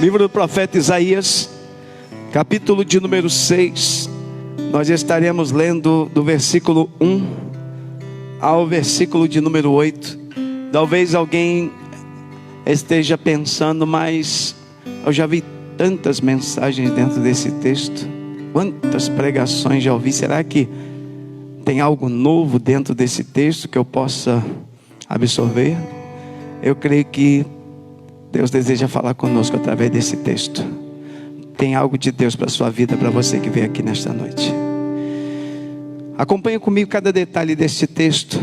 Livro do profeta Isaías, capítulo de número 6. Nós estaremos lendo do versículo 1 ao versículo de número 8. Talvez alguém esteja pensando, mas eu já vi tantas mensagens dentro desse texto, quantas pregações já ouvi, será que tem algo novo dentro desse texto que eu possa absorver? Eu creio que Deus deseja falar conosco através desse texto. Tem algo de Deus para a sua vida, para você que veio aqui nesta noite. Acompanhe comigo cada detalhe deste texto.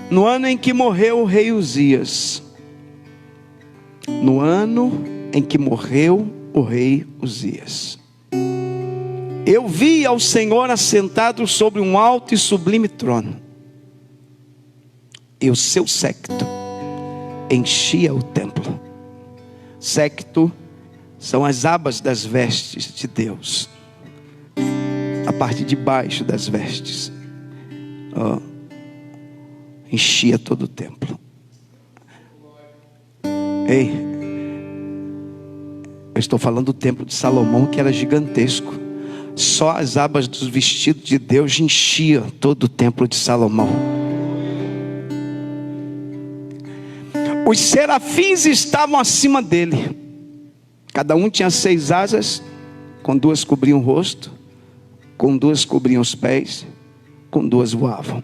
No ano em que morreu o rei Uzias, no ano em que morreu o rei Uzias, eu vi ao Senhor assentado sobre um alto e sublime trono, e o seu séquito enchia o templo. Séquito são as abas das vestes de Deus, a parte de baixo das vestes, enchia todo o templo. Ei, eu estou falando do templo de Salomão, que era gigantesco. Só as abas dos vestidos de Deus enchiam todo o templo de Salomão. Os serafins estavam acima dele. Cada um tinha 6 asas, com 2 cobriam o rosto, com 2 cobriam os pés, com 2 voavam.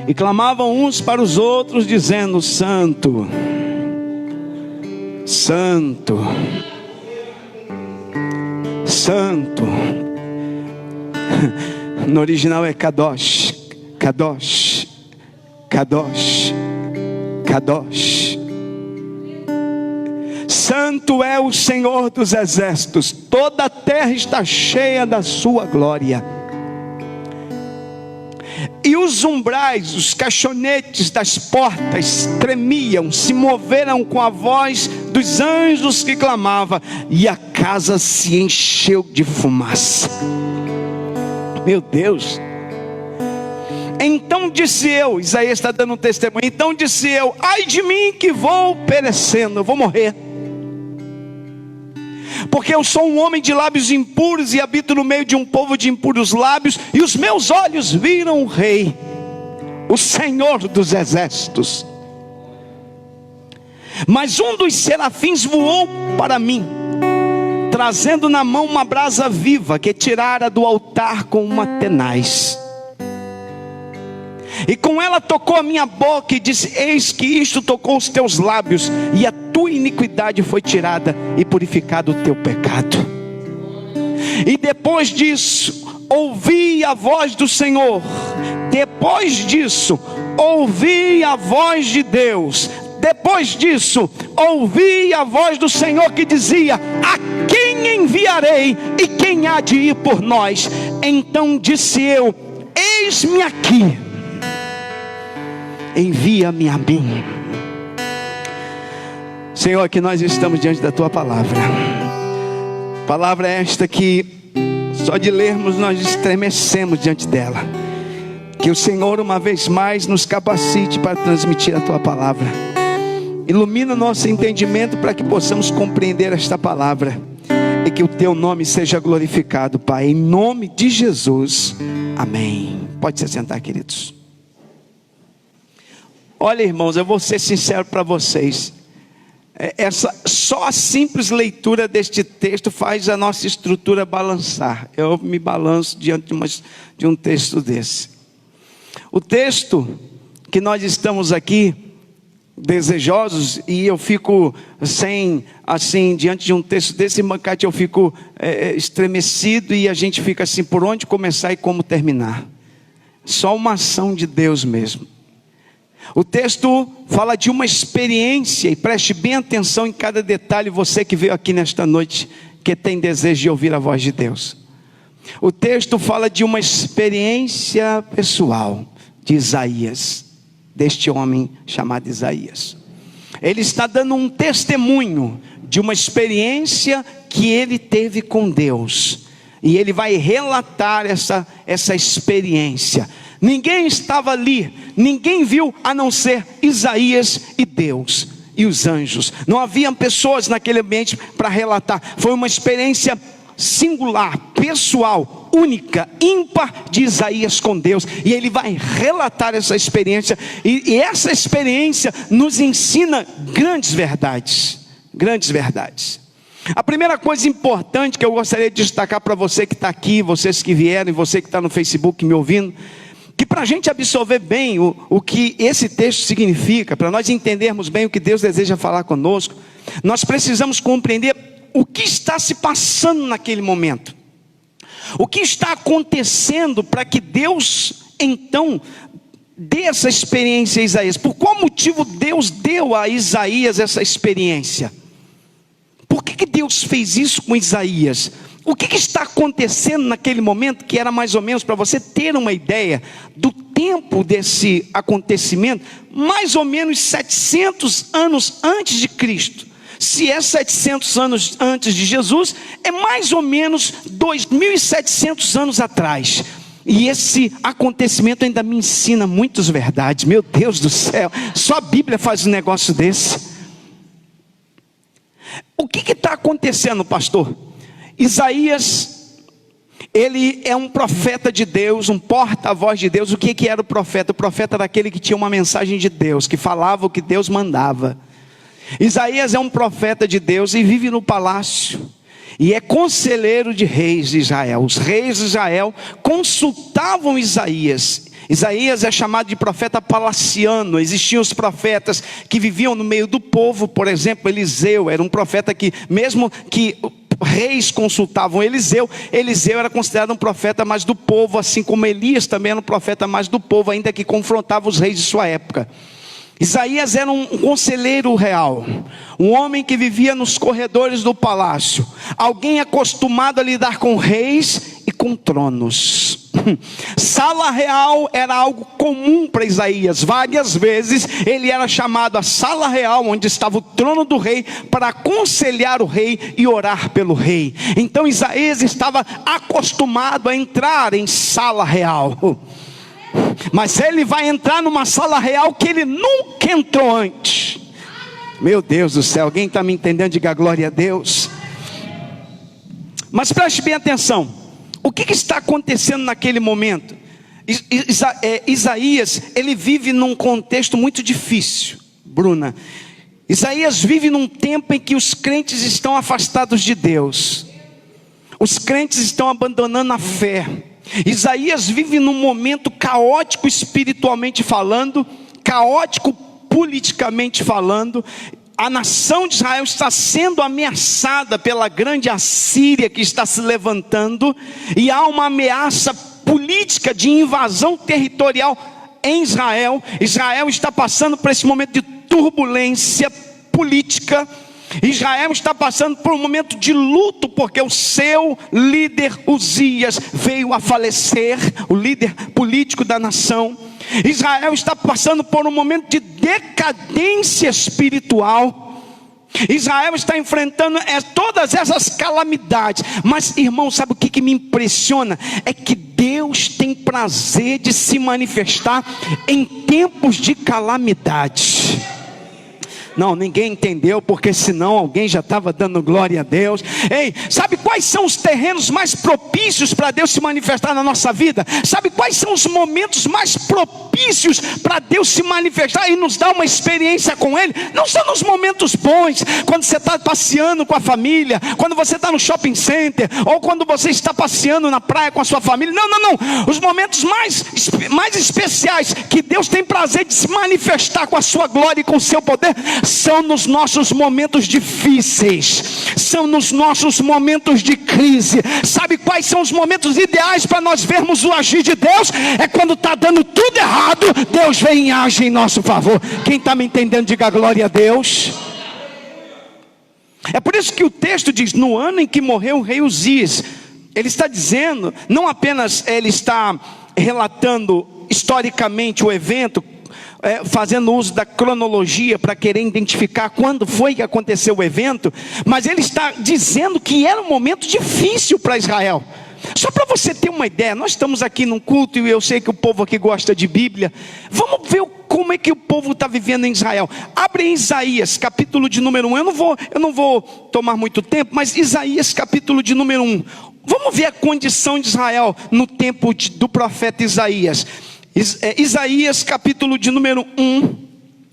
E clamavam uns para os outros, dizendo: Santo, Santo, Santo. No original é Kadosh, Kadosh, Kadosh, Kadosh. Santo é o Senhor dos exércitos, toda a terra está cheia da sua glória. E os umbrais, os caixonetes das portas tremiam, se moveram com a voz dos anjos que clamavam, e a casa se encheu de fumaça. Meu Deus! Então disse eu, Isaías está dando um testemunho, então disse eu: ai de mim que vou perecendo, eu vou morrer, porque eu sou um homem de lábios impuros e habito no meio de um povo de impuros lábios, e os meus olhos viram o Rei, o Senhor dos exércitos. Mas um dos serafins voou para mim, trazendo na mão uma brasa viva que tirara do altar com uma tenaz. E com ela tocou a minha boca e disse: eis que isto tocou os teus lábios, e a tua iniquidade foi tirada e purificado o teu pecado. E depois disso ouvi a voz do Senhor. Depois disso ouvi a voz de Deus. Depois disso ouvi a voz do Senhor que dizia: a quem enviarei e quem há de ir por nós? Então disse eu: eis-me aqui, envia-me a mim. Senhor, aqui nós estamos diante da tua palavra. Palavra esta que só de lermos nós estremecemos diante dela. Que o Senhor uma vez mais nos capacite para transmitir a tua palavra. Ilumina o nosso entendimento para que possamos compreender esta palavra, e que o teu nome seja glorificado, Pai, em nome de Jesus, amém. Pode se sentar, queridos. Olha, irmãos, eu vou ser sincero para vocês. Só a simples leitura deste texto faz a nossa estrutura balançar. Eu me balanço diante de um texto desse. O texto que nós estamos aqui desejosos, e eu fico diante de um texto desse, Mancate, eu fico estremecido, e a gente fica assim, por onde começar e como terminar. Só uma ação de Deus mesmo. O texto fala de uma experiência, e preste bem atenção em cada detalhe, você que veio aqui nesta noite, que tem desejo de ouvir a voz de Deus. O texto fala de uma experiência pessoal de Isaías, deste homem chamado Isaías. Ele está dando um testemunho de uma experiência que ele teve com Deus, e ele vai relatar essa experiência. Ninguém estava ali, ninguém viu a não ser Isaías e Deus. e os anjos. Não haviam pessoas naquele ambiente para relatar. Foi uma experiência singular, pessoal, única, ímpar de Isaías com Deus. E ele vai relatar essa experiência. E essa experiência nos ensina grandes verdades. Grandes verdades. A primeira coisa importante que eu gostaria de destacar para você que está aqui, vocês que vieram, e você que está no Facebook me ouvindo, que para a gente absorver bem o que esse texto significa, para nós entendermos bem o que Deus deseja falar conosco, nós precisamos compreender o que está se passando naquele momento. O que está acontecendo para que Deus, então, dê essa experiência a Isaías. Por qual motivo Deus deu a Isaías essa experiência? Por que Deus fez isso com Isaías? O que está acontecendo naquele momento, que era mais ou menos, para você ter uma ideia do tempo desse acontecimento, mais ou menos 700 anos antes de Cristo. Se é 700 anos antes de Jesus, é mais ou menos 2.700 anos atrás. E esse acontecimento ainda me ensina muitas verdades. Meu Deus do céu, só a Bíblia faz um negócio desse. O que está acontecendo, pastor? Isaías, ele é um profeta de Deus, um porta-voz de Deus. O que era o profeta? O profeta era aquele que tinha uma mensagem de Deus, que falava o que Deus mandava. Isaías é um profeta de Deus e vive no palácio. E é conselheiro de reis de Israel. Os reis de Israel consultavam Isaías. Isaías é chamado de profeta palaciano. Existiam os profetas que viviam no meio do povo. Por exemplo, Eliseu era um profeta que, mesmo que reis consultavam Eliseu, Eliseu era considerado um profeta mais do povo, assim como Elias também era um profeta mais do povo, ainda que confrontava os reis de sua época. Isaías era um conselheiro real, um homem que vivia nos corredores do palácio, alguém acostumado a lidar com reis e com tronos. Sala real era algo comum para Isaías. Várias vezes ele era chamado à sala real, onde estava o trono do rei, para aconselhar o rei e orar pelo rei. Então Isaías estava acostumado a entrar em sala real. Mas ele vai entrar numa sala real que ele nunca entrou antes. Meu Deus do céu, alguém está me entendendo? Diga glória a Deus. Mas preste bem atenção. O que está acontecendo naquele momento? Isaías, ele vive num contexto muito difícil, Bruna. Isaías vive num tempo em que os crentes estão afastados de Deus. Os crentes estão abandonando a fé. Isaías vive num momento caótico espiritualmente falando, caótico politicamente falando. A nação de Israel está sendo ameaçada pela grande Assíria que está se levantando, e há uma ameaça política de invasão territorial em Israel. Israel está passando por esse momento de turbulência política. Israel está passando por um momento de luto, porque o seu líder Uzias veio a falecer, o líder político da nação. Israel está passando por um momento de decadência espiritual. Israel está enfrentando todas essas calamidades. Mas, irmão, sabe o que me impressiona? É que Deus tem prazer de se manifestar em tempos de calamidade. Não, ninguém entendeu, porque senão alguém já estava dando glória a Deus. Ei, sabe quais são os terrenos mais propícios para Deus se manifestar na nossa vida? Sabe quais são os momentos mais propícios para Deus se manifestar e nos dar uma experiência com Ele? Não são nos momentos bons, quando você está passeando com a família, quando você está no shopping center, ou quando você está passeando na praia com a sua família. Não. Os momentos mais especiais que Deus tem prazer de se manifestar com a sua glória e com o seu poder são nos nossos momentos difíceis, são nos nossos momentos de crise. Sabe quais são os momentos ideais para nós vermos o agir de Deus? É quando está dando tudo errado, Deus vem e age em nosso favor. Quem está me entendendo, diga glória a Deus. É por isso que o texto diz: no ano em que morreu o rei Uzias. Ele está dizendo, não apenas ele está relatando historicamente o evento, fazendo uso da cronologia para querer identificar quando foi que aconteceu o evento, mas ele está dizendo que era um momento difícil para Israel. Só para você ter uma ideia, nós estamos aqui num culto e eu sei que o povo aqui gosta de Bíblia. Vamos ver como é que o povo está vivendo em Israel. Abre em Isaías, capítulo de número 1. Eu não vou tomar muito tempo, mas Isaías, capítulo de número 1. Vamos ver a condição de Israel no tempo do profeta Isaías. Isaías, capítulo de número 1.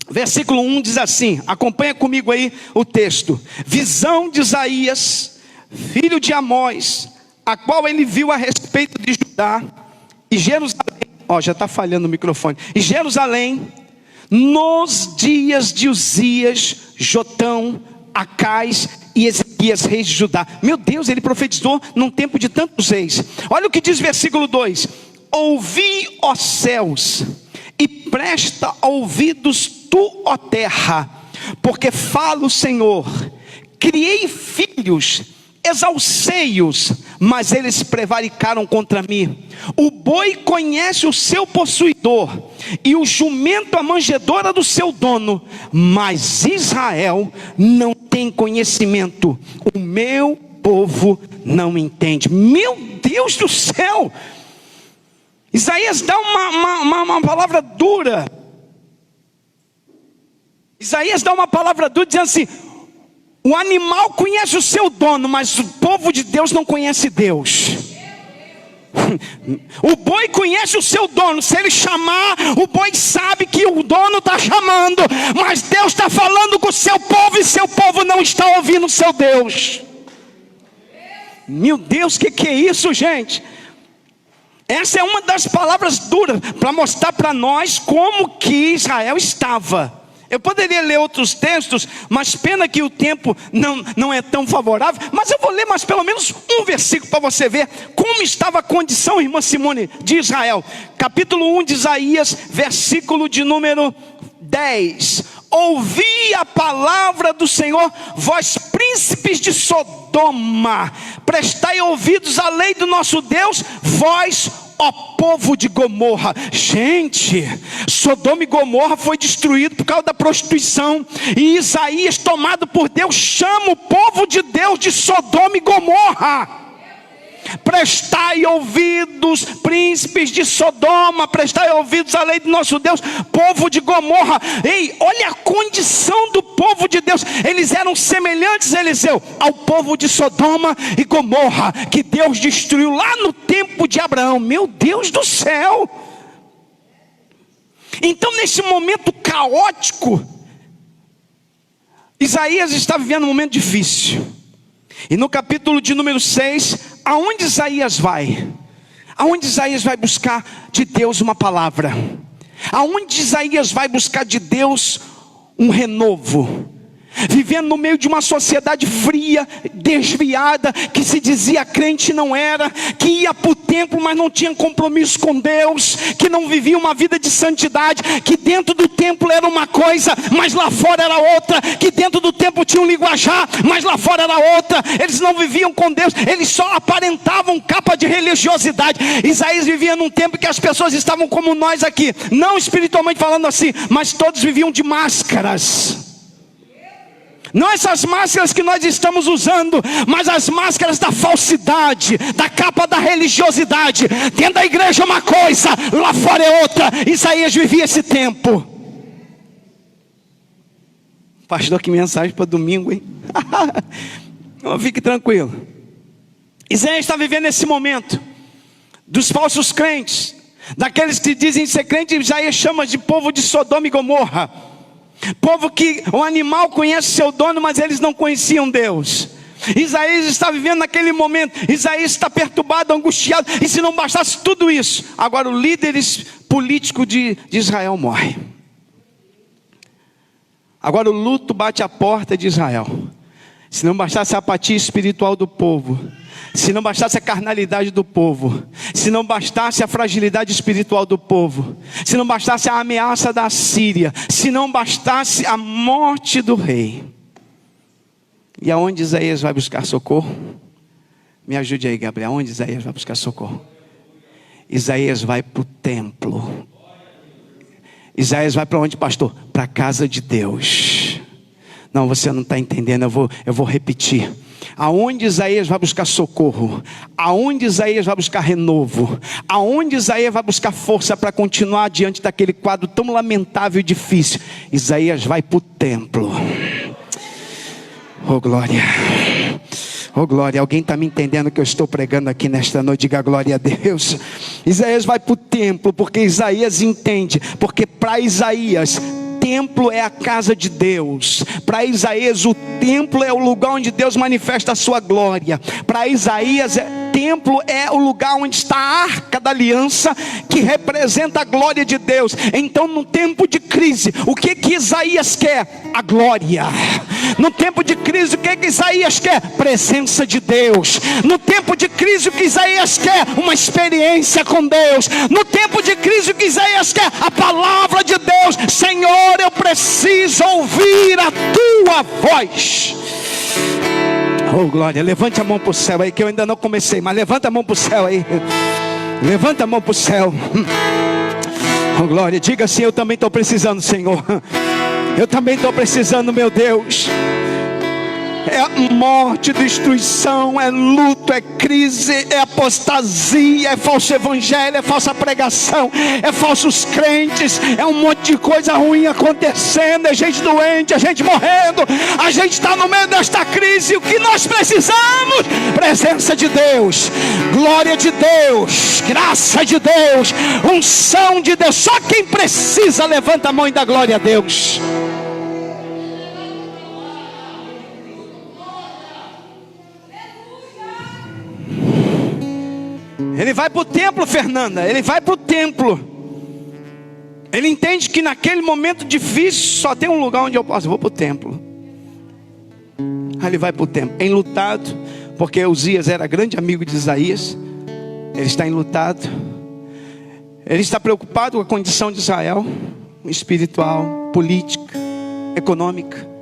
Versículo 1 diz assim, acompanha comigo aí o texto. Visão de Isaías, filho de Amós, a qual ele viu a respeito de Judá e Jerusalém. Já está falhando o microfone. E Jerusalém, nos dias de Uzias, Jotão, Acais e Ezequias, reis de Judá. Meu Deus, ele profetizou num tempo de tantos reis. Olha o que diz versículo 2. Ouvi, ó céus, e presta ouvidos tu, ó terra, porque fala o Senhor. Criei filhos, exalcei-os, mas eles prevaricaram contra mim. O boi conhece o seu possuidor, e o jumento a manjedoura do seu dono, mas Israel não tem conhecimento. O meu povo não entende. Meu Deus do céu! Isaías dá uma palavra dura. Isaías dá uma palavra dura dizendo assim: o animal conhece o seu dono, mas o povo de Deus não conhece Deus. O boi conhece o seu dono, se ele chamar, o boi sabe que o dono está chamando, mas Deus está falando com o seu povo, e seu povo não está ouvindo o seu Deus. Meu Deus, que é isso, gente? Essa é uma das palavras duras para mostrar para nós como que Israel estava. Eu poderia ler outros textos, mas pena que o tempo não é tão favorável. Mas eu vou ler mais pelo menos um versículo para você ver como estava a condição, irmã Simone, de Israel. Capítulo 1 de Isaías, versículo de número 10. Ouvi a palavra do Senhor, vós príncipes de Sodoma, prestai ouvidos à lei do nosso Deus, vós, ó povo de Gomorra. Gente, Sodoma e Gomorra foi destruído por causa da prostituição, e Isaías, tomado por Deus, chama o povo de Deus de Sodoma e Gomorra. Prestai ouvidos, príncipes de Sodoma, prestai ouvidos à lei do nosso Deus, povo de Gomorra. Ei, olha a condição do povo de Deus. Eles eram semelhantes, Eliseu, ao povo de Sodoma e Gomorra, que Deus destruiu lá no tempo de Abraão. Meu Deus do céu! Então, nesse momento caótico, Isaías está vivendo um momento difícil. E no capítulo de número 6, aonde Isaías vai? Aonde Isaías vai buscar de Deus uma palavra? Aonde Isaías vai buscar de Deus um renovo? Vivendo no meio de uma sociedade fria, desviada, que se dizia crente e não era, que ia para o templo mas não tinha compromisso com Deus, que não vivia uma vida de santidade, que dentro do templo era uma coisa, mas lá fora era outra, que dentro do templo tinha um linguajar, mas lá fora era outra. Eles não viviam com Deus, eles só aparentavam capa de religiosidade. Isaías vivia num tempo que as pessoas estavam como nós aqui, não espiritualmente falando assim, mas todos viviam de máscaras. Não essas máscaras que nós estamos usando, mas as máscaras da falsidade, da capa da religiosidade. Dentro da igreja é uma coisa, lá fora é outra. Isaías vivia esse tempo. Pastor, que mensagem para domingo, hein? Não, fique tranquilo. Isaías está vivendo esse momento dos falsos crentes, daqueles que dizem ser crente. Isaías chama de povo de Sodoma e Gomorra. Povo que o animal conhece seu dono, mas eles não conheciam Deus. Isaías está vivendo naquele momento. Isaías está perturbado, angustiado. E se não bastasse tudo isso, agora o líder político de Israel morre. Agora o luto bate à porta de Israel. Se não bastasse a apatia espiritual do povo, se não bastasse a carnalidade do povo, se não bastasse a fragilidade espiritual do povo, se não bastasse a ameaça da Síria, se não bastasse a morte do rei, e aonde Isaías vai buscar socorro? Me ajude aí, Gabriel. Aonde Isaías vai buscar socorro? Isaías vai para o templo. Isaías vai para onde, pastor? Para a casa de Deus. Não, você não está entendendo, eu vou repetir. Aonde Isaías vai buscar socorro, aonde Isaías vai buscar renovo, aonde Isaías vai buscar força para continuar diante daquele quadro tão lamentável e difícil, Isaías vai para o templo. Oh glória, oh glória, alguém está me entendendo o que eu estou pregando aqui nesta noite? Diga glória a Deus. Isaías vai para o templo, porque Isaías entende, porque para Isaías, templo é a casa de Deus. Para Isaías, o templo é o lugar onde Deus manifesta a sua glória. Para Isaías, templo é o lugar onde está a arca da aliança, que representa a glória de Deus. Então, no tempo de crise, o que Isaías quer? A glória. No tempo de crise, o que Isaías quer? Presença de Deus. No tempo de crise, o que Isaías quer? Uma experiência com Deus. No tempo de crise, o que Isaías quer? A palavra de Deus. Senhor, eu preciso ouvir a tua voz. Oh glória, levante a mão para o céu aí, que eu ainda não comecei, mas levanta a mão para o céu aí. Levanta a mão para o céu. Oh glória, diga assim: eu também estou precisando, Senhor. Eu também estou precisando, meu Deus. É morte, destruição, é luto, é crise, é apostasia, é falso evangelho, é falsa pregação, é falsos crentes, é um monte de coisa ruim acontecendo, é gente doente, é gente morrendo. A gente está no meio desta crise. O que nós precisamos? Presença de Deus, glória de Deus, graça de Deus, unção de Deus. Só quem precisa levanta a mão e dá glória a Deus. Ele vai para o templo, Fernanda. Ele vai para o templo. Ele entende que naquele momento difícil só tem um lugar onde eu posso. Eu vou para o templo. Aí ele vai para o templo, enlutado, porque Uzias era grande amigo de Isaías. Ele está enlutado. Ele está preocupado com a condição de Israel, espiritual, política, econômica.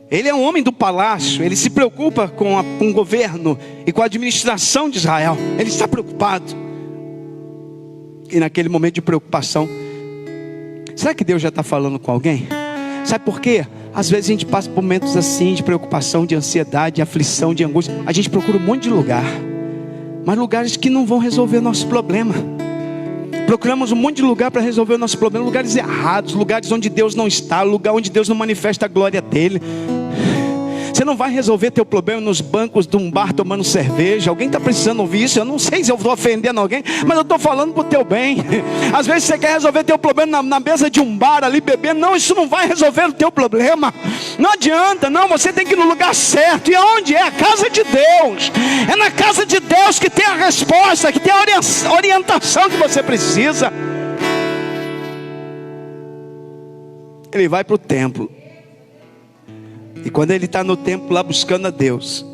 Ele é um homem do palácio. Ele se preocupa com o governo e com a administração de Israel. Ele está preocupado. E naquele momento de preocupação, será que Deus já está falando com alguém? Sabe por quê? Às vezes a gente passa por momentos assim, de preocupação, de ansiedade, de aflição, de angústia. A gente procura um monte de lugar, mas lugares que não vão resolver o nosso problema. Procuramos um monte de lugar para resolver o nosso problema. Lugares errados, lugares onde Deus não está, lugar onde Deus não manifesta a glória dele. Você não vai resolver teu problema nos bancos de um bar tomando cerveja. Alguém está precisando ouvir isso? Eu não sei se eu estou ofendendo alguém, mas eu estou falando para o teu bem. Às vezes você quer resolver teu problema na mesa de um bar ali bebendo. Não, isso não vai resolver o teu problema. Não adianta, não. Você tem que ir no lugar certo. E aonde é? A casa de Deus. É na casa de Deus que tem a resposta, que tem a orientação que você precisa. Ele vai para o templo. E quando ele está no templo lá buscando a Deus,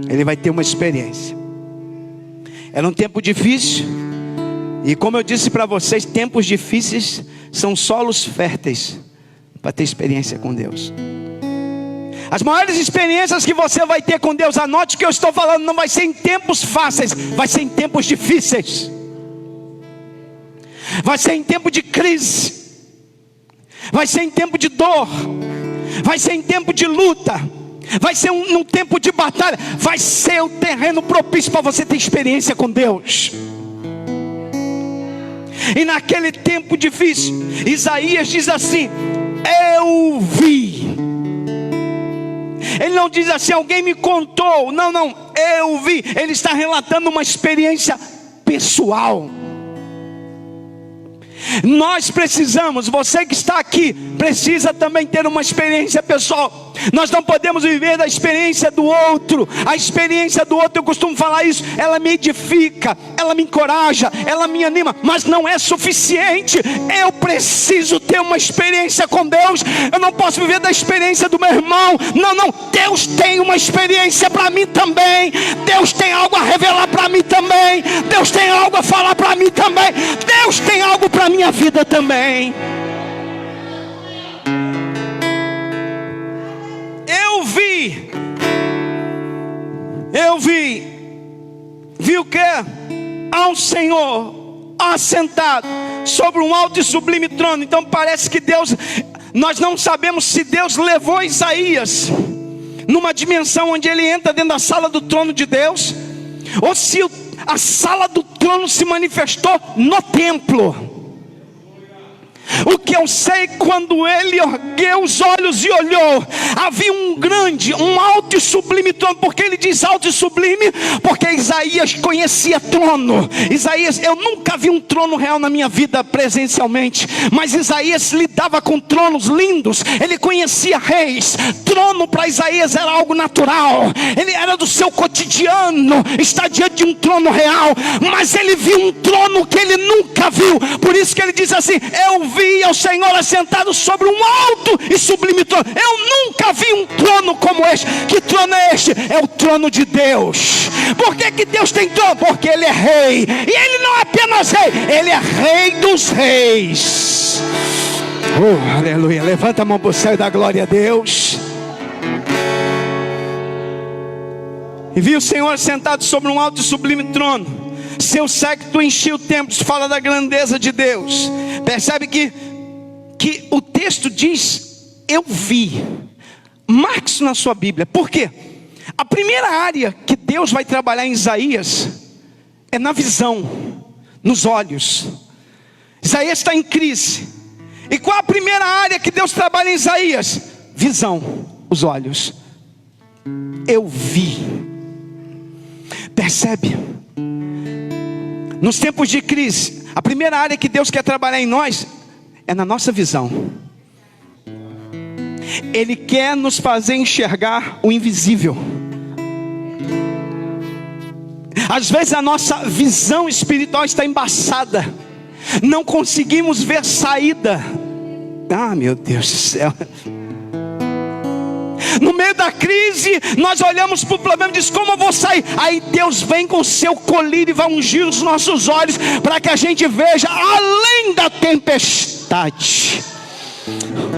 ele vai ter uma experiência. Era um tempo difícil. E como eu disse para vocês, tempos difíceis são solos férteis para ter experiência com Deus. As maiores experiências que você vai ter com Deus, anote o que eu estou falando, não vai ser em tempos fáceis, vai ser em tempos difíceis. Vai ser em tempo de crise. Vai ser em tempo de dor. Vai ser em tempo de luta. Vai ser num tempo de batalha. Vai ser o terreno propício para você ter experiência com Deus. E naquele tempo difícil, Isaías diz assim: eu vi. Ele não diz assim, alguém me contou. Não, eu vi. Ele está relatando uma experiência pessoal. Nós precisamos, você que está aqui, precisa também ter uma experiência pessoal. Nós não podemos viver da experiência do outro. A experiência do outro, eu costumo falar isso, ela me edifica, ela me encoraja, ela me anima, mas não é suficiente. Eu preciso ter uma experiência com Deus. Eu não posso viver da experiência do meu irmão. Não, Deus tem uma experiência para mim também. Deus tem algo a revelar para mim também. Deus tem algo a falar para mim também. Deus tem algo para minha vida também. Vi o que? Há um Senhor assentado sobre um alto e sublime trono. Então parece que Deus, nós não sabemos se Deus levou Isaías numa dimensão onde ele entra dentro da sala do trono de Deus, ou se a sala do trono se manifestou no templo. O que eu sei, quando ele ergueu os olhos e olhou, havia um grande, um alto e sublime trono. Por que ele diz alto e sublime? Porque Isaías conhecia trono. Isaías, eu nunca vi um trono real na minha vida presencialmente, mas Isaías lidava com tronos lindos. Ele conhecia reis. Trono para Isaías era algo natural. Ele era do seu cotidiano estar diante de um trono real, mas ele viu um trono que ele nunca viu. Por isso que ele diz assim: eu vi ao Senhor assentado sobre um alto e sublime trono. Eu nunca vi um trono como este. Que trono é este? É o trono de Deus. Por que Deus tem trono? Porque ele é rei. E ele não é apenas rei, ele é rei dos reis. Oh, aleluia. Levanta a mão para o céu e dá glória a Deus. E vi o Senhor sentado sobre um alto e sublime trono. Seu séquito enchia o templo. Fala da grandeza de Deus. Percebe que o texto diz: eu vi. Marque isso na sua Bíblia. Por quê? A primeira área que Deus vai trabalhar em Isaías é na visão, nos olhos. Isaías está em crise. E qual a primeira área que Deus trabalha em Isaías? Visão, os olhos. Eu vi. Percebe? Nos tempos de crise, a primeira área que Deus quer trabalhar em nós é na nossa visão. Ele quer nos fazer enxergar o invisível. Às vezes a nossa visão espiritual está embaçada, não conseguimos ver saída. Ah, meu Deus do céu. No meio da crise, nós olhamos para o problema e diz: como eu vou sair? Aí Deus vem com o seu colírio e vai ungir os nossos olhos, para que a gente veja além da tempestade.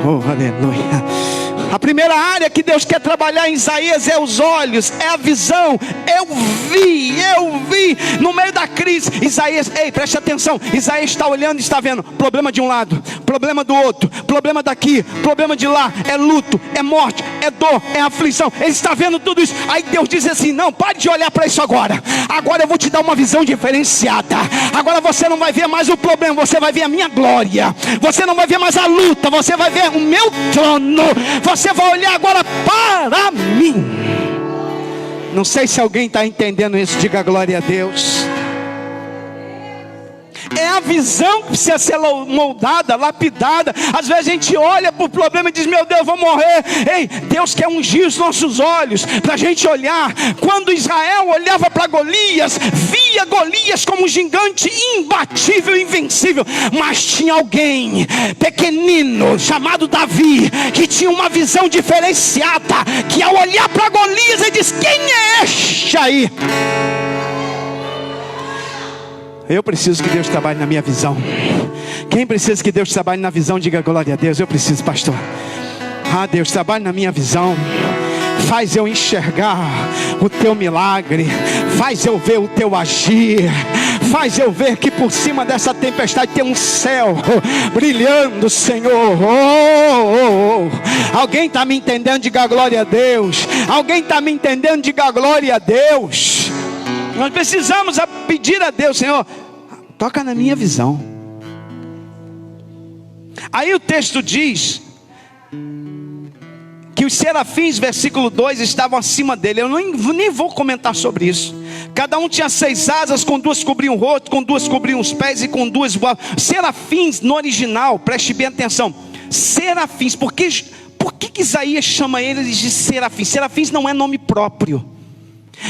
Oh, aleluia. A primeira área que Deus quer trabalhar em Isaías é os olhos, é a visão. Eu vi no meio da crise. Isaías, ei, preste atenção. Isaías está olhando e está vendo problema de um lado, problema do outro, problema daqui, problema de lá. É luto, é morte, é dor, é aflição. Ele está vendo tudo isso. Aí Deus diz assim: não, pare de olhar para isso agora. Agora eu vou te dar uma visão diferenciada. Agora você não vai ver mais o problema, você vai ver a minha glória. Você não vai ver mais a luta, você vai ver o meu trono. Você vai olhar agora para mim. Não sei se alguém está entendendo isso. Diga glória a Deus. É a visão que precisa ser moldada, lapidada. Às vezes a gente olha para o problema e diz: meu Deus, eu vou morrer. Ei, Deus quer ungir os nossos olhos para a gente olhar. Quando Israel olhava para Golias, via Golias como um gigante imbatível, invencível. Mas tinha alguém pequenino chamado Davi, que tinha uma visão diferenciada, que ao olhar para Golias ele diz: quem é este aí? Eu preciso que Deus trabalhe na minha visão. Quem precisa que Deus trabalhe na visão, diga glória a Deus. Eu preciso, pastor. Ah, Deus, trabalhe na minha visão. Faz eu enxergar o teu milagre. Faz eu ver o teu agir. Faz eu ver que por cima dessa tempestade tem um céu brilhando, Senhor. Alguém está me entendendo? Diga glória a Deus. Alguém está me entendendo? Diga glória a Deus. Nós precisamos pedir a Deus: Senhor, toca na minha visão. Aí o texto diz que os serafins, versículo 2, estavam acima dele. Eu nem vou comentar sobre isso. Cada um tinha 6 asas, com 2 cobriam o rosto, com 2 cobriam os pés e com 2 voavam. Serafins no original, preste bem atenção. Serafins, por que Isaías chama eles de serafins? Serafins não é nome próprio.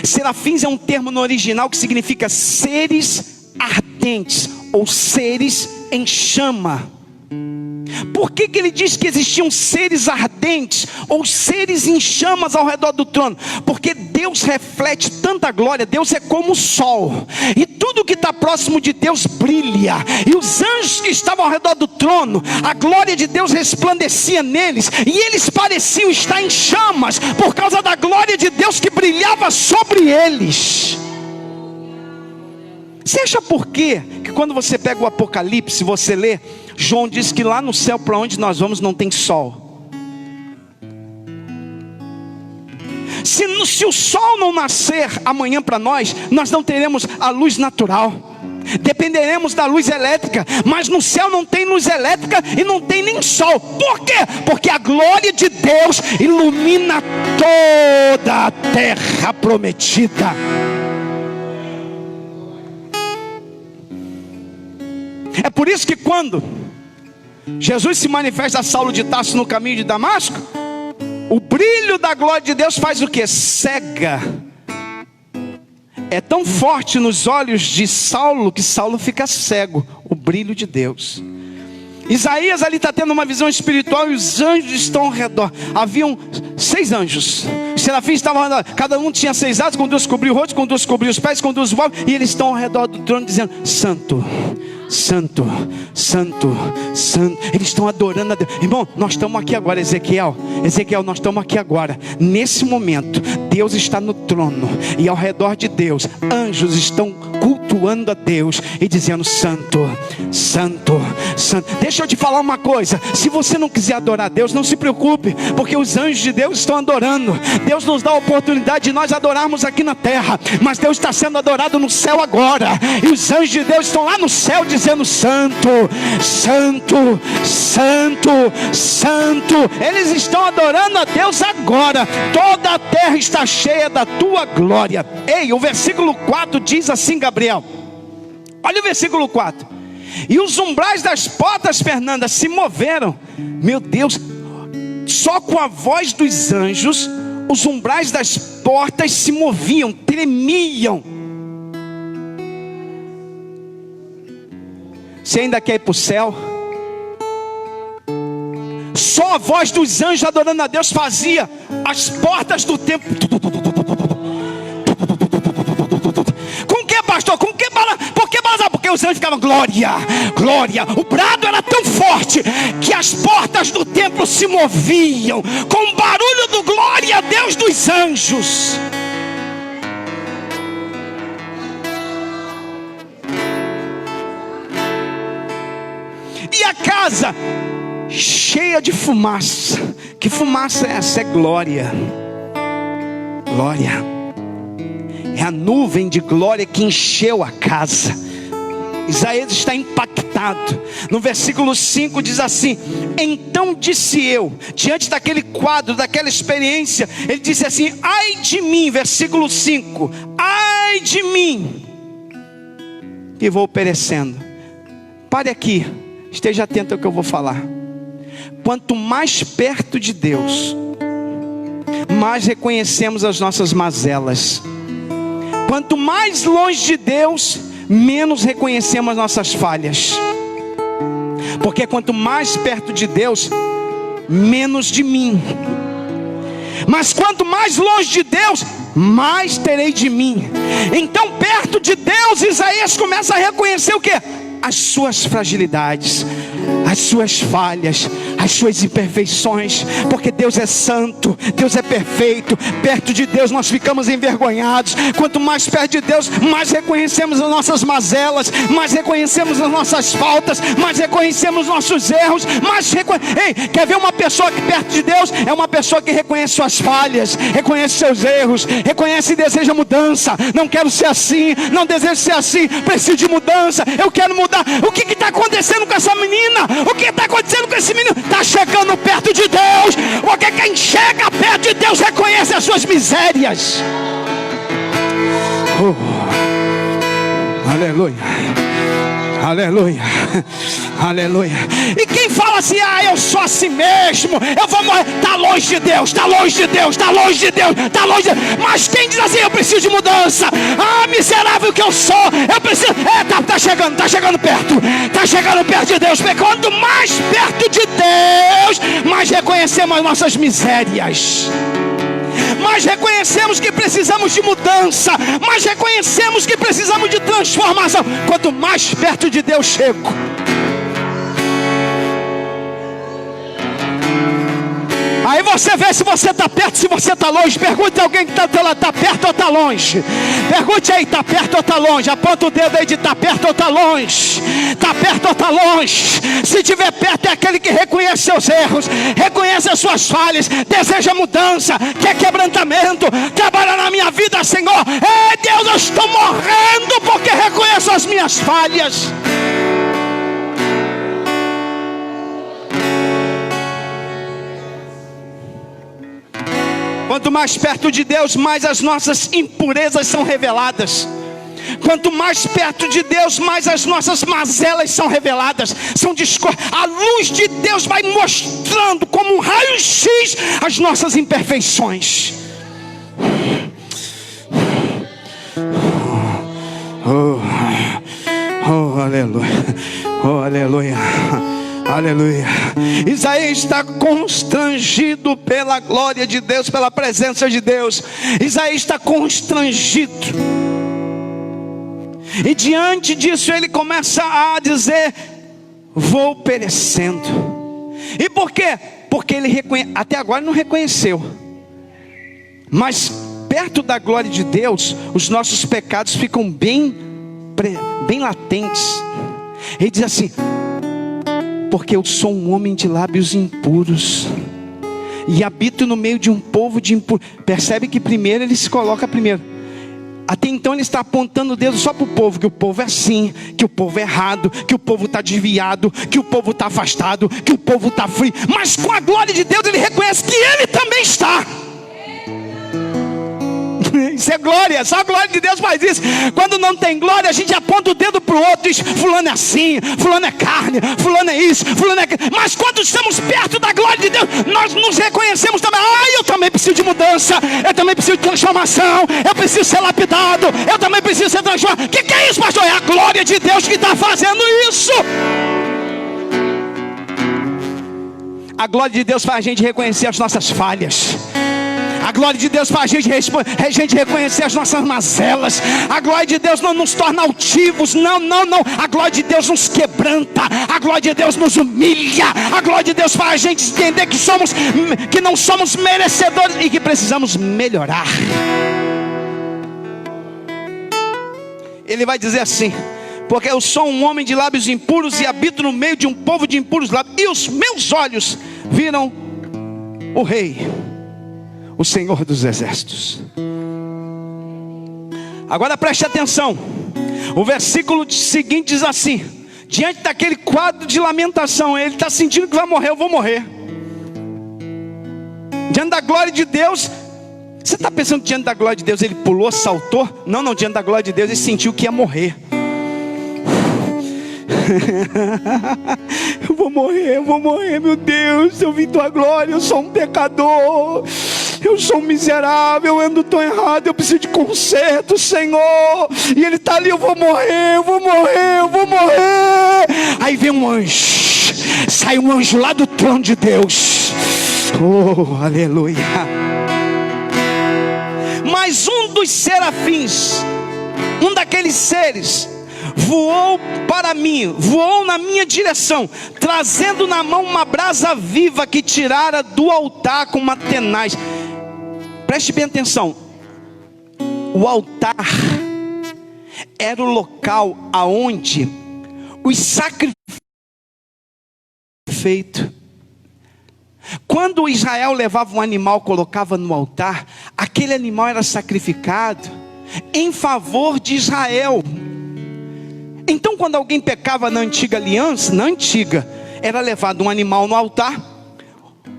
Serafins é um termo no original que significa seres ardentes, ou seres em chama. Por que ele diz que existiam seres ardentes, ou seres em chamas ao redor do trono? Porque Deus reflete tanta glória. Deus é como o sol, e tudo que está próximo de Deus brilha. E os anjos que estavam ao redor do trono, a glória de Deus resplandecia neles, e eles pareciam estar em chamas, por causa da glória de Deus que brilhava sobre eles. Você acha por quê que quando você pega o Apocalipse, você lê, João diz que lá no céu para onde nós vamos não tem sol? Se o sol não nascer amanhã para nós, nós não teremos a luz natural. Dependeremos da luz elétrica, mas no céu não tem luz elétrica e não tem nem sol. Por quê? Porque a glória de Deus ilumina toda a terra prometida. É por isso que quando Jesus se manifesta a Saulo de Tarso no caminho de Damasco, o brilho da glória de Deus faz o quê? Cega. É tão forte nos olhos de Saulo que Saulo fica cego. O brilho de Deus. Isaías ali está tendo uma visão espiritual e os anjos estão ao redor. Haviam 6 anjos. Os serafins estavam ao redor. Cada um tinha 6 asas, com 2 cobriu o rosto, com 2 cobriu os pés, com 2 voavam. E eles estão ao redor do trono dizendo: Santo, Santo, Santo, Santo. Eles estão adorando a Deus. Irmão, nós estamos aqui agora, Ezequiel, nós estamos aqui agora. Nesse momento, Deus está no trono. E ao redor de Deus, anjos estão cultuando a Deus e dizendo: Santo, Santo, Santo. Deixa eu te falar uma coisa. Se você não quiser adorar a Deus, não se preocupe, porque os anjos de Deus estão adorando. Deus nos dá a oportunidade de nós adorarmos aqui na terra, mas Deus está sendo adorado no céu agora. E os anjos de Deus estão lá no céu dizendo: Santo, Santo, Santo, Santo. Eles estão adorando a Deus agora. Toda a terra está cheia da tua glória. Ei, o versículo 4 diz assim, Gabriel. Olha o versículo 4. E os umbrais das portas, Fernanda, se moveram. Meu Deus, só com a voz dos anjos, os umbrais das portas se moviam, tremiam. Você ainda quer ir para o céu? Só a voz dos anjos adorando a Deus fazia as portas do templo. Com que, pastor? Com que balança? Por que balançar? Porque os anjos ficavam: glória, glória. O brado era tão forte que as portas do templo se moviam com o barulho do glória a Deus dos anjos. E a casa cheia de fumaça. Que fumaça é essa? É glória. Glória. É a nuvem de glória que encheu a casa. Isaías está impactado. No versículo 5 diz assim: então disse eu, diante daquele quadro, daquela experiência, ele disse assim: ai de mim, versículo 5, ai de mim, que vou perecendo. Pare aqui, esteja atento ao que eu vou falar. Quanto mais perto de Deus, mais reconhecemos as nossas mazelas. Quanto mais longe de Deus, menos reconhecemos as nossas falhas. Porque quanto mais perto de Deus, menos de mim. Mas quanto mais longe de Deus, mais terei de mim. Então perto de Deus, Isaías começa a reconhecer o quê? As suas fragilidades, as suas falhas, as suas imperfeições. Porque Deus é santo, Deus é perfeito. Perto de Deus nós ficamos envergonhados. Quanto mais perto de Deus, mais reconhecemos as nossas mazelas, mais reconhecemos as nossas faltas, mais reconhecemos nossos erros, Ei, quer ver uma pessoa que perto de Deus? É uma pessoa que reconhece suas falhas, reconhece seus erros, reconhece e deseja mudança. Não quero ser assim, não desejo ser assim, preciso de mudança, eu quero mudar. O que está acontecendo com essa menina? O que está acontecendo com esse menino? Está chegando perto de Deus. Porque quem chega perto de Deus reconhece as suas misérias. Aleluia, aleluia, aleluia. E quem fala assim: ah, eu sou assim mesmo, eu vou morrer, está longe de Deus, está longe de Deus, está longe de Deus, está longe de Deus. Mas quem diz assim: eu preciso de mudança, ah, miserável que eu sou, eu preciso, está chegando perto, está chegando perto de Deus. Porque quanto mais perto de Deus, mais reconhecemos as nossas misérias, mas reconhecemos que precisamos de mudança, mas reconhecemos que precisamos de transformação. Quanto mais perto de Deus chego, aí você vê se você está perto, se você está longe. Pergunte a alguém que está do teu lado, está perto ou está longe? Pergunte aí, está perto ou está longe? Aponta o dedo aí de está perto ou está longe. Está perto ou está longe? Se estiver perto, é aquele que reconhece seus erros, reconhece as suas falhas, deseja mudança, quer quebrantamento. Trabalha na minha vida, Senhor. Ei, Deus, eu estou morrendo porque reconheço as minhas falhas. Quanto mais perto de Deus, mais as nossas impurezas são reveladas. Quanto mais perto de Deus, mais as nossas mazelas são reveladas. A luz de Deus vai mostrando como um raio-x as nossas imperfeições. Oh, aleluia. Oh, aleluia. Aleluia. Isaías está constrangido pela glória de Deus, pela presença de Deus. Isaías está constrangido. E diante disso ele começa a dizer: vou perecendo. E por quê? Porque ele até agora não reconheceu. Mas perto da glória de Deus, os nossos pecados ficam bem latentes. Ele diz assim: porque eu sou um homem de lábios impuros e habito no meio de um povo de impuros. Percebe que primeiro ele se coloca primeiro. Até então ele está apontando o dedo só para o povo, que o povo é assim, que o povo é errado, que o povo está desviado, que o povo está afastado, que o povo está frio. Mas com a glória de Deus ele reconhece que ele também está. Isso é glória, só a glória de Deus faz isso. Quando não tem glória, a gente aponta o dedo para o outro e diz: fulano é assim, fulano é carne, fulano é isso, fulano é aquilo. Mas quando estamos perto da glória de Deus, nós nos reconhecemos também. Eu também preciso de mudança, eu também preciso de transformação, eu preciso ser lapidado, eu também preciso ser transformado. O que é isso, pastor? É a glória de Deus que está fazendo isso. A glória de Deus faz a gente reconhecer as nossas falhas. A glória de Deus faz a gente reconhecer as nossas mazelas. A glória de Deus não nos torna altivos. Não. A glória de Deus nos quebranta. A glória de Deus nos humilha. A glória de Deus faz a gente entender que não somos merecedores e que precisamos melhorar. Ele vai dizer assim: porque eu sou um homem de lábios impuros e habito no meio de um povo de impuros lábios, e os meus olhos viram o Rei, o Senhor dos Exércitos. Agora preste atenção. O versículo seguinte diz assim: diante daquele quadro de lamentação, ele está sentindo que vai morrer. Eu vou morrer. Diante da glória de Deus. Você está pensando que diante da glória de Deus ele pulou, saltou? Não, diante da glória de Deus ele sentiu que ia morrer. Eu vou morrer, meu Deus. Eu vi tua glória, eu sou um pecador, eu sou um miserável, eu ando tão errado, eu preciso de conserto, Senhor. E ele está ali: eu vou morrer. Aí vem um anjo, sai um anjo lá do trono de Deus. Oh, aleluia. Mas um dos serafins, um daqueles seres, voou para mim, voou na minha direção, trazendo na mão uma brasa viva que tirara do altar com uma tenaz. Preste bem atenção. O altar era o local aonde os sacrifícios eram feitos. Quando Israel levava um animal, colocava no altar, aquele animal era sacrificado em favor de Israel. Então quando alguém pecava na antiga aliança, era levado um animal no altar.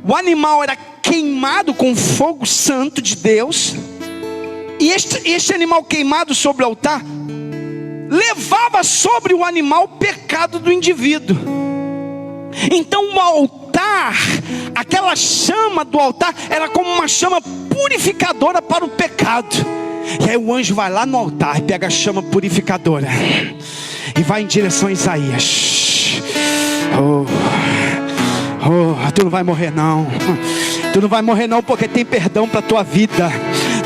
O animal era queimado com fogo santo de Deus. E este animal queimado sobre o altar levava sobre o animal o pecado do indivíduo. Então o altar, aquela chama do altar, era como uma chama purificadora para o pecado. E aí o anjo vai lá no altar, pega a chama purificadora e vai em direção a Isaías. Tu não vai morrer não. Tu não vai morrer não, porque tem perdão para a tua vida.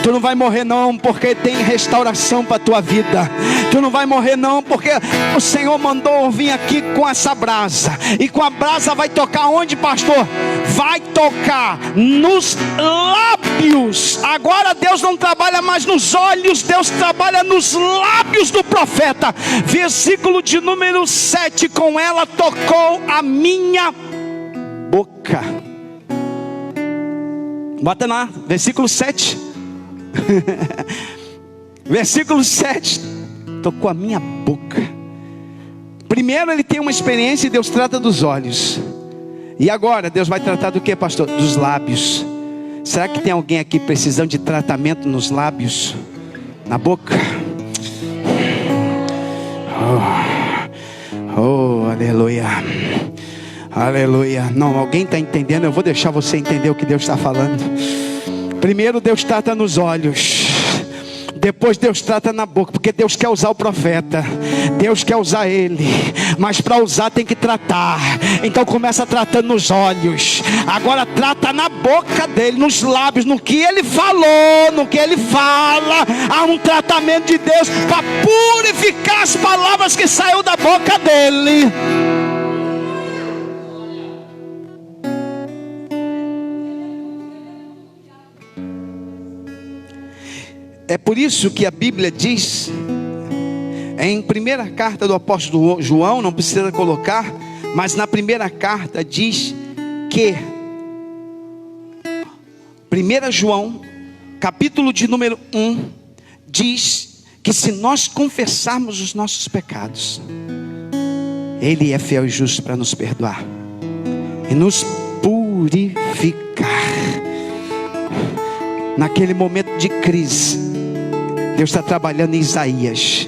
Tu não vai morrer não, porque tem restauração para a tua vida. Tu não vai morrer não, porque o Senhor mandou eu vir aqui com essa brasa. E com a brasa vai tocar onde, pastor? Vai tocar nos lábios. Agora Deus não trabalha mais nos olhos, Deus trabalha nos lábios do profeta. Versículo de número 7: com ela tocou a minha boca. Bota lá, versículo 7. Versículo 7: tocou a minha boca. Primeiro ele tem uma experiência e Deus trata dos olhos. E agora Deus vai tratar do que, pastor? Dos lábios. Será que tem alguém aqui precisando de tratamento nos lábios? Na boca? Oh, aleluia. Aleluia. Não, alguém está entendendo? Eu vou deixar você entender o que Deus está falando. Primeiro Deus trata nos olhos, depois Deus trata na boca, porque Deus quer usar o profeta, Deus quer usar ele, mas para usar tem que tratar. Então começa tratando nos olhos, agora trata na boca dele, nos lábios, no que ele falou, no que ele fala. Há um tratamento de Deus para purificar as palavras que saíram da boca dele. É por isso que a Bíblia diz, em primeira carta do apóstolo João, não precisa colocar, mas na primeira carta diz que 1 João, capítulo de número 1, diz que se nós confessarmos os nossos pecados, Ele é fiel e justo para nos perdoar e nos purificar. Naquele momento de crise, Deus está trabalhando em Isaías.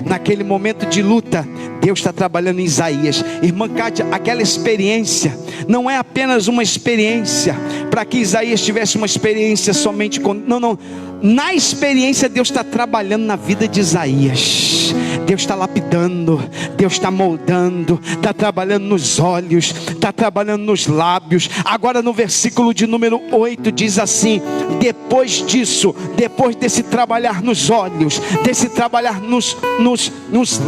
Naquele momento de luta, Deus está trabalhando em Isaías. Irmã Kátia, aquela experiência não é apenas uma experiência para que Isaías tivesse uma experiência somente com... Não. Na experiência Deus está trabalhando na vida de Isaías. Deus está lapidando, Deus está moldando, está trabalhando nos olhos, está trabalhando nos lábios. Agora no versículo de número 8 diz assim: depois disso, depois desse trabalhar nos olhos, desse trabalhar nos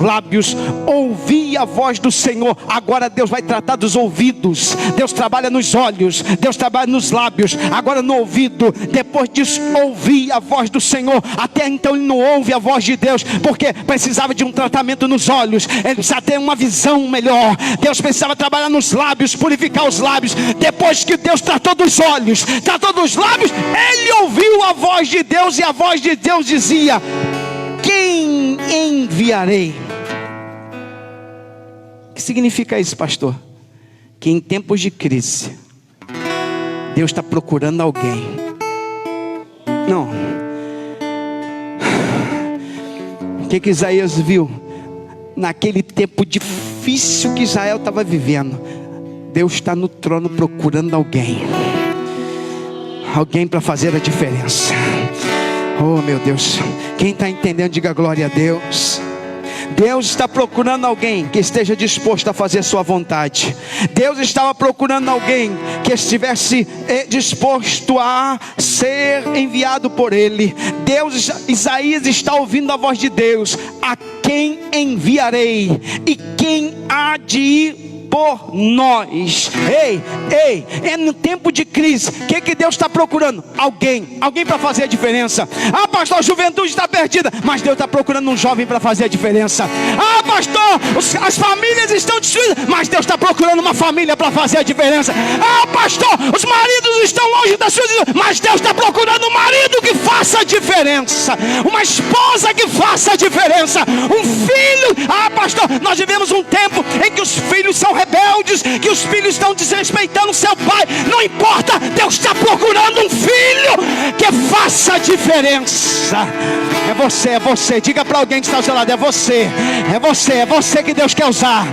lábios, ouvi a voz do Senhor. Agora Deus vai tratar dos ouvidos. Deus trabalha nos olhos, Deus trabalha nos lábios, agora no ouvido. Depois disso, ouvi a voz do Senhor. Até então ele não ouve a voz de Deus, porque precisava de um tratamento nos olhos. Ele precisava ter uma visão melhor. Deus precisava trabalhar nos lábios, purificar os lábios. Depois que Deus tratou dos olhos, tratou dos lábios, ele ouviu a voz de Deus. E a voz de Deus dizia: quem enviarei? O que significa isso, pastor? Que em tempos de crise, Deus está procurando alguém. Não. O que Isaías viu? Naquele tempo difícil que Israel estava vivendo, Deus está no trono procurando alguém. Alguém para fazer a diferença. Oh meu Deus, quem está entendendo, diga glória a Deus. Deus está procurando alguém que esteja disposto a fazer a sua vontade. Deus estava procurando alguém que estivesse disposto a ser enviado por Ele. Isaías está ouvindo a voz de Deus: a quem enviarei? E quem há de ir por nós? Ei, é no tempo de crise. O que Deus está procurando? Alguém para fazer a diferença. Ah, pastor, a juventude está perdida, mas Deus está procurando um jovem para fazer a diferença. Ah, pastor, as famílias estão destruídas, mas Deus está procurando uma família para fazer a diferença. Ah, pastor, os maridos estão longe das suas, mas Deus está procurando um marido que faça a diferença, uma esposa que faça a diferença, um filho. Ah, pastor, nós vivemos um tempo em que os filhos são rebeldes, que os filhos estão desrespeitando seu pai. Não importa, Deus está procurando um filho que faça a diferença. É você, diga para alguém que está ao seu lado: é você que Deus quer usar,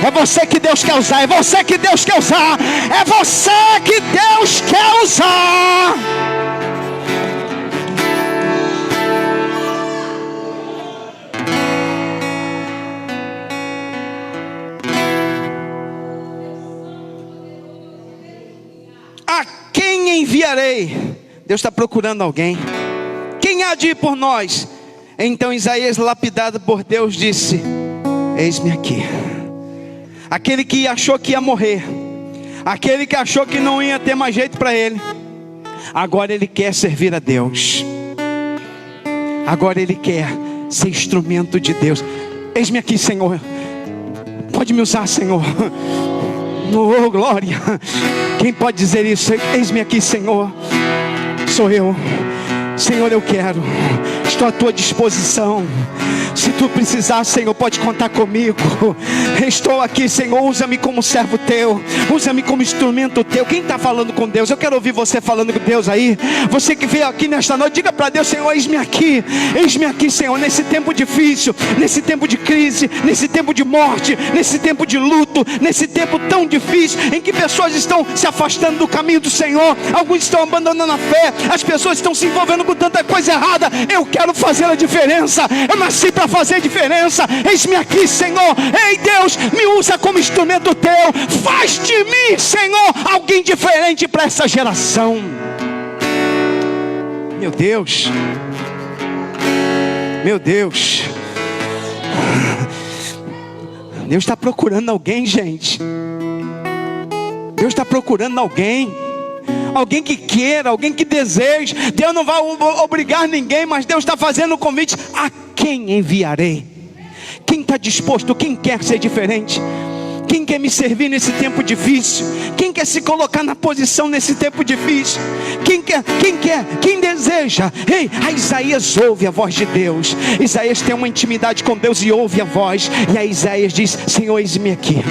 é você que Deus quer usar, é você que Deus quer usar, é você que Deus quer usar. A quem enviarei? Deus está procurando alguém. quem há de ir por nós? Então Isaías, lapidado por Deus, disse: eis-me aqui. Aquele que achou que ia morrer, aquele que achou que não ia ter mais jeito para ele, agora ele quer servir a Deus. Agora ele quer ser instrumento de Deus. Eis-me aqui, Senhor. Pode me usar, Senhor. Oh, glória. Quem pode dizer isso? Eis-me aqui, Senhor. Sou eu. Senhor, eu quero. Estou à tua disposição. Se tu precisar, Senhor, pode contar comigo. Estou aqui, Senhor, usa-me como servo teu, usa-me como instrumento teu. Quem está falando com Deus? Eu quero ouvir você falando com Deus aí. Você que veio aqui nesta noite, diga para Deus: Senhor, eis-me aqui, Senhor, nesse tempo difícil, nesse tempo de crise, nesse tempo de morte, nesse tempo de luto, nesse tempo tão difícil, em que pessoas estão se afastando do caminho do Senhor, alguns estão abandonando a fé, as pessoas estão se envolvendo com tanta coisa errada. Eu quero fazer a diferença, eu nasci para fazer diferença. Eis-me aqui, Senhor. Ei, Deus, me usa como instrumento teu. Faz de mim, Senhor, alguém diferente para essa geração. Meu Deus, meu Deus, Deus está procurando alguém, gente. Deus está procurando alguém. Alguém que queira, alguém que deseje. Deus não vai obrigar ninguém, mas Deus está fazendo o convite: a quem enviarei? Quem está disposto? Quem quer ser diferente? Quem quer me servir nesse tempo difícil? Quem quer se colocar na posição nesse tempo difícil? Quem quer? Quem deseja? Ei, a Isaías ouve a voz de Deus. Isaías tem uma intimidade com Deus e ouve a voz. E aí Isaías diz: Senhor, eis-me aqui.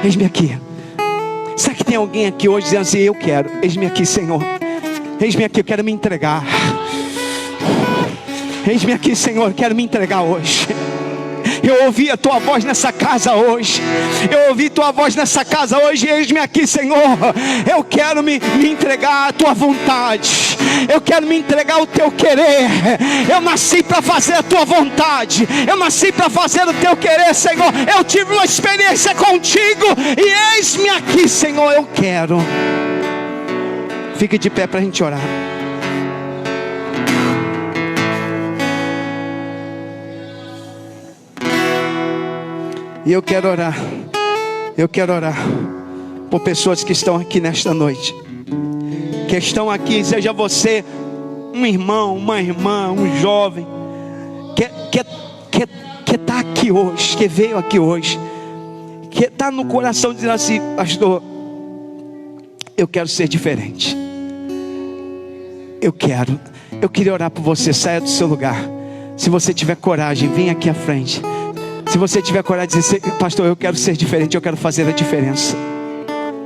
Eis-me aqui. Será que tem alguém aqui hoje dizendo assim: eu quero, eis-me aqui, Senhor. Eis-me aqui, eu quero me entregar. Eis-me aqui, Senhor, eu quero me entregar hoje. Eu ouvi a tua voz nessa casa hoje. Eu ouvi tua voz nessa casa hoje. Eis-me aqui, Senhor. Eu quero me entregar à tua vontade. Eu quero me entregar ao teu querer. Eu nasci para fazer a tua vontade. Eu nasci para fazer o teu querer, Senhor. Eu tive uma experiência contigo. E eis-me aqui, Senhor. Eu quero. Fique de pé para a gente orar. E eu quero orar. Eu quero orar por pessoas que estão aqui nesta noite, que estão aqui, seja você um irmão, uma irmã, um jovem, que está aqui hoje, que veio aqui hoje, que está no coração dizendo assim: pastor, eu quero ser diferente. Eu queria orar por você. Saia do seu lugar. Se você tiver coragem, vem aqui à frente. Se você tiver coragem de dizer: pastor, eu quero ser diferente, eu quero fazer a diferença.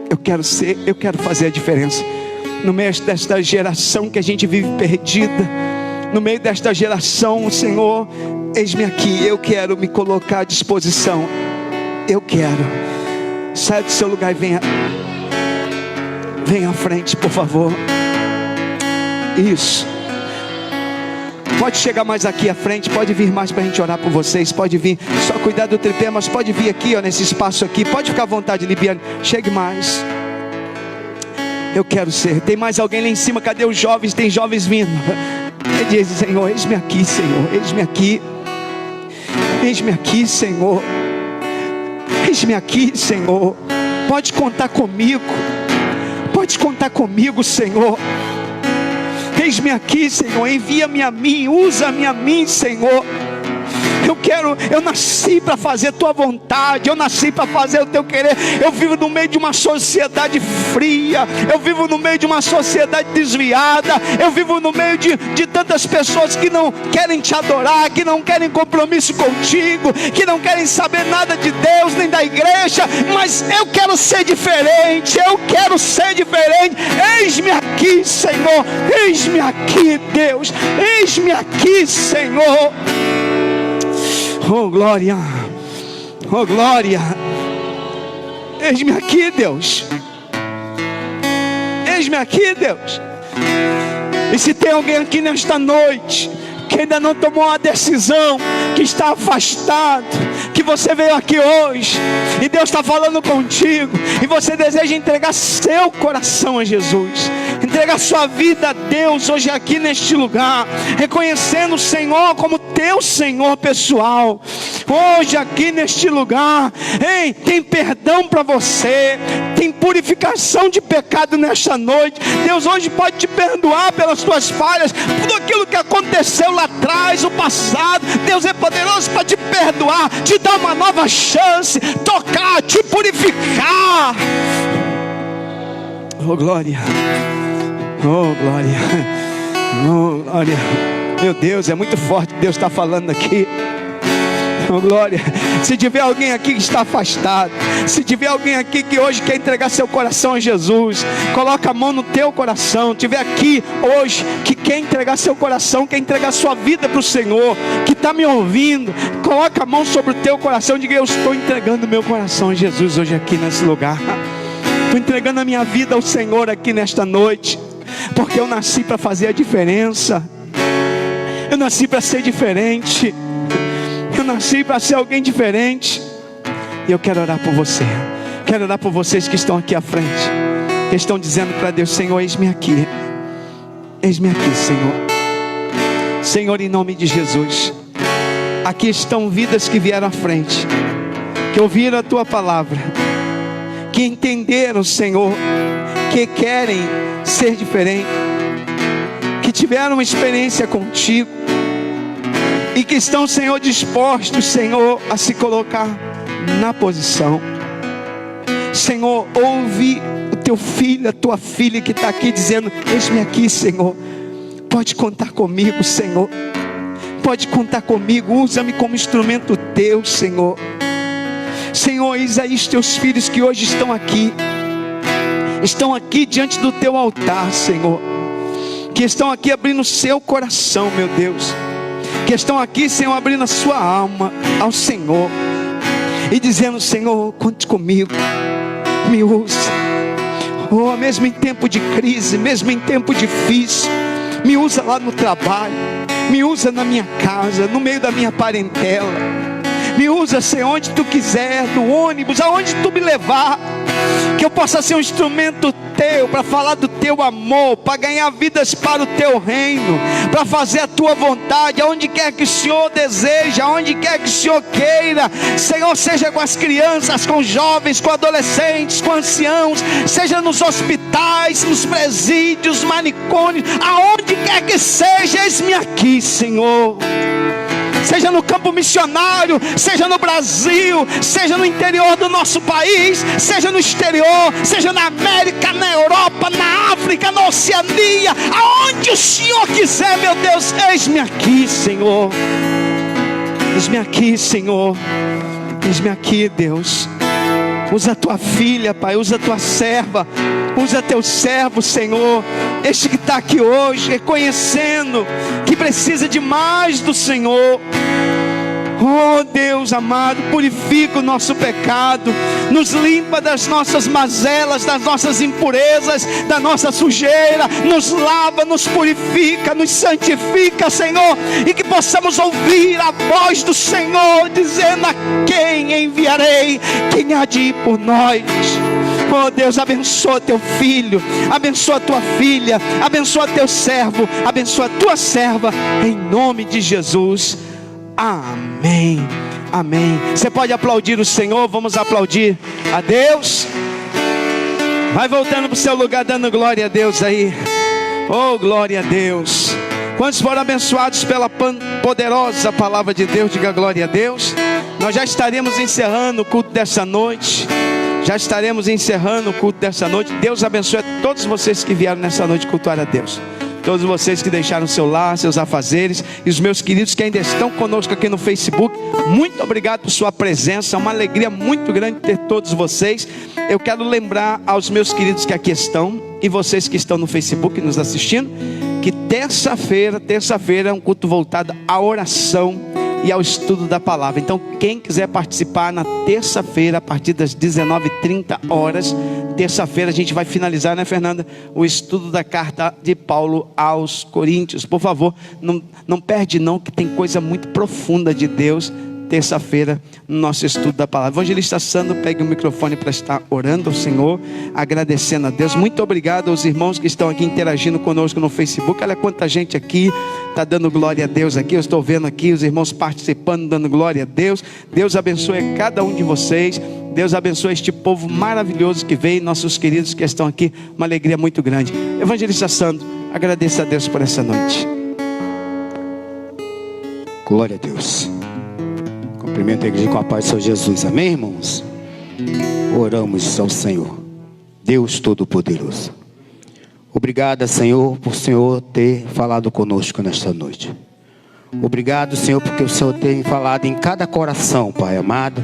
Eu quero fazer a diferença. No meio desta geração que a gente vive perdida, no meio desta geração, Senhor, eis-me aqui. Eu quero me colocar à disposição. Eu quero. Saia do seu lugar e venha à frente, por favor. Isso. Pode chegar mais aqui à frente, pode vir mais para a gente orar por vocês. Pode vir, só cuidar do tripé, mas pode vir aqui, ó, nesse espaço aqui. Pode ficar à vontade, Libiane. Chegue mais. Eu quero ser. Tem mais alguém lá em cima? Cadê os jovens? Tem jovens vindo. Ele diz: Senhor, eis-me aqui, Senhor. Eis-me aqui. Eis-me aqui, Senhor. Eis-me aqui, Senhor. Pode contar comigo. Pode contar comigo, Senhor. Eis-me aqui, Senhor. Envia-me a mim. Usa-me a mim, Senhor. Eu nasci para fazer a tua vontade. Eu nasci para fazer o teu querer. Eu vivo no meio de uma sociedade fria. Eu vivo no meio de uma sociedade desviada. Eu vivo no meio de tantas pessoas que não querem te adorar, que não querem compromisso contigo, que não querem saber nada de Deus nem da igreja. Mas eu quero ser diferente. Eu quero ser diferente. Eis-me aqui, Senhor. Eis-me aqui, Deus. Eis-me aqui, Senhor. Oh glória, oh glória. Eis-me aqui, Deus. Eis-me aqui, Deus. E se tem alguém aqui nesta noite que ainda não tomou uma decisão, que está afastado, que você veio aqui hoje e Deus está falando contigo, e você deseja entregar seu coração a Jesus, entregar sua vida a Deus hoje aqui neste lugar, reconhecendo o Senhor como teu Senhor pessoal, hoje aqui neste lugar. Ei, tem perdão para você, tem purificação de pecado nesta noite. Deus hoje pode te perdoar pelas tuas falhas, por tudo aquilo que aconteceu lá atrás, o passado. Deus é poderoso para te perdoar, te dar uma nova chance, tocar, te purificar. Oh glória, oh glória, oh glória. Meu Deus, é muito forte Deus está falando aqui. Oh glória. Se tiver alguém aqui que está afastado, se tiver alguém aqui que hoje quer entregar seu coração a Jesus, coloca a mão no teu coração. Se tiver aqui hoje que quer entregar seu coração, quer entregar sua vida para o Senhor, que está me ouvindo, coloca a mão sobre o teu coração e diga: eu estou entregando meu coração a Jesus hoje aqui nesse lugar. Estou entregando a minha vida ao Senhor aqui nesta noite, porque eu nasci para fazer a diferença. Eu nasci para ser diferente. Eu nasci para ser alguém diferente. E eu quero orar por você. Quero orar por vocês que estão aqui à frente, que estão dizendo para Deus: Senhor, eis-me aqui. Eis-me aqui, Senhor. Senhor, em nome de Jesus, aqui estão vidas que vieram à frente, que ouviram a Tua palavra, que entenderam, Senhor, que querem ser diferentes, que tiveram uma experiência contigo, e que estão, Senhor, dispostos, Senhor, a se colocar na posição. Senhor, ouve o teu filho, a tua filha que está aqui dizendo: eis-me aqui, Senhor. Pode contar comigo, Senhor. Pode contar comigo, usa-me como instrumento teu, Senhor. Senhor, eis aí os teus filhos que hoje estão aqui diante do teu altar, Senhor, que estão aqui abrindo o seu coração, meu Deus, que estão aqui, Senhor, abrindo a sua alma ao Senhor e dizendo: Senhor, conte comigo, me use. Oh, mesmo em tempo de crise, mesmo em tempo difícil, me usa lá no trabalho, me usa na minha casa, no meio da minha parentela, me usa, Senhor, onde Tu quiser, no ônibus, aonde Tu me levar, que eu possa ser um instrumento Teu, para falar do Teu amor, para ganhar vidas para o Teu reino, para fazer a Tua vontade, aonde quer que o Senhor deseja, aonde quer que o Senhor queira. Senhor, seja com as crianças, com os jovens, com adolescentes, com anciãos, seja nos hospitais, nos presídios, manicômios, aonde quer que seja, eis-me aqui, Senhor. Seja no campo missionário, seja no Brasil, seja no interior do nosso país, seja no exterior, seja na América, na Europa, na África, na Oceania, aonde o Senhor quiser, meu Deus, eis-me aqui, Senhor. Eis-me aqui, Senhor. Eis-me aqui, Deus. Usa a tua filha, Pai, usa a tua serva, usa teu servo, Senhor, este que está aqui hoje, reconhecendo que precisa de mais do Senhor. Oh Deus amado, purifica o nosso pecado, nos limpa das nossas mazelas, das nossas impurezas, da nossa sujeira, nos lava, nos purifica, nos santifica, Senhor, e que possamos ouvir a voz do Senhor dizendo: a quem enviarei? Quem há de ir por nós? Oh Deus, abençoa teu filho, abençoa tua filha, abençoa teu servo, abençoa tua serva, em nome de Jesus. Amém, amém. Você pode aplaudir o Senhor, vamos aplaudir a Deus. Vai voltando para o seu lugar, dando glória a Deus aí. Oh, glória a Deus. Quantos foram abençoados pela poderosa palavra de Deus, diga glória a Deus. Nós já estaremos encerrando o culto dessa noite. Já estaremos encerrando o culto dessa noite. Deus abençoe a todos vocês que vieram nessa noite cultuar a Deus. Todos vocês que deixaram seu lar, seus afazeres, e os meus queridos que ainda estão conosco aqui no Facebook, muito obrigado por sua presença. É uma alegria muito grande ter todos vocês. Eu quero lembrar aos meus queridos que aqui estão, e vocês que estão no Facebook nos assistindo, que terça-feira é um culto voltado à oração e ao estudo da palavra. Então quem quiser participar na terça-feira, a partir das 19h30, terça-feira a gente vai finalizar, né, Fernanda, o estudo da carta de Paulo aos Coríntios. Por favor, não perde não, que tem coisa muito profunda de Deus terça-feira, no nosso estudo da palavra. Evangelista Sandro, pegue o microfone para estar orando ao Senhor, agradecendo a Deus. Muito obrigado aos irmãos que estão aqui interagindo conosco no Facebook. Olha quanta gente aqui está dando glória a Deus aqui. Eu estou vendo aqui os irmãos participando, dando glória a Deus. Deus abençoe cada um de vocês. Deus abençoe este povo maravilhoso que veio, nossos queridos que estão aqui. Uma alegria muito grande. Evangelista Sandro, agradeça a Deus por essa noite. Glória a Deus. Cumprimento a igreja com a paz do Senhor Jesus. Amém, irmãos? Oramos ao Senhor, Deus Todo-Poderoso. Obrigado, Senhor, por o Senhor ter falado conosco nesta noite. Obrigado, Senhor, porque o Senhor tem falado em cada coração, Pai amado.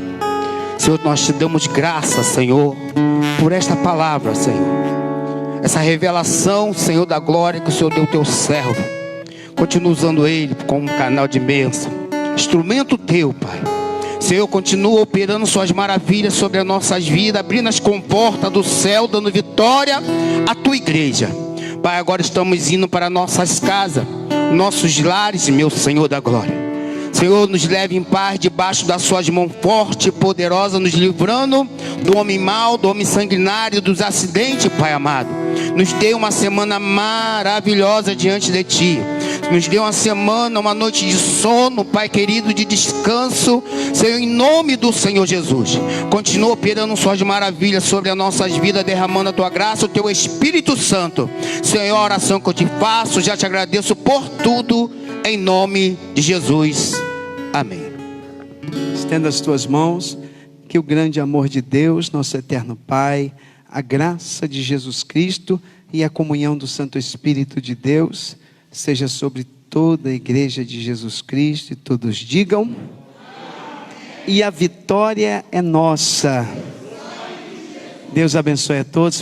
Senhor, nós te damos graça, Senhor, por esta palavra, Senhor. Essa revelação, Senhor, da glória que o Senhor deu ao teu servo. Continua usando ele como um canal de bênção, instrumento teu, Pai. Senhor, continua operando suas maravilhas sobre as nossas vidas, abrindo as comportas do céu, dando vitória à tua igreja. Pai, agora estamos indo para nossas casas, nossos lares, meu Senhor da glória. Senhor, nos leve em paz debaixo das suas mãos forte e poderosa, nos livrando do homem mau, do homem sanguinário, dos acidentes, Pai amado. Nos dê uma semana maravilhosa diante de ti. Nos dê uma semana, uma noite de sono, Pai querido, de descanso, Senhor, em nome do Senhor Jesus. Continua operando suas maravilhas sobre as nossas vidas, derramando a tua graça, o teu Espírito Santo. Senhor, a oração que eu te faço, já te agradeço por tudo, em nome de Jesus. Amém. Estenda as tuas mãos, que o grande amor de Deus, nosso eterno Pai, a graça de Jesus Cristo e a comunhão do Santo Espírito de Deus seja sobre toda a igreja de Jesus Cristo, e todos digam: amém. E a vitória é nossa. Deus abençoe a todos.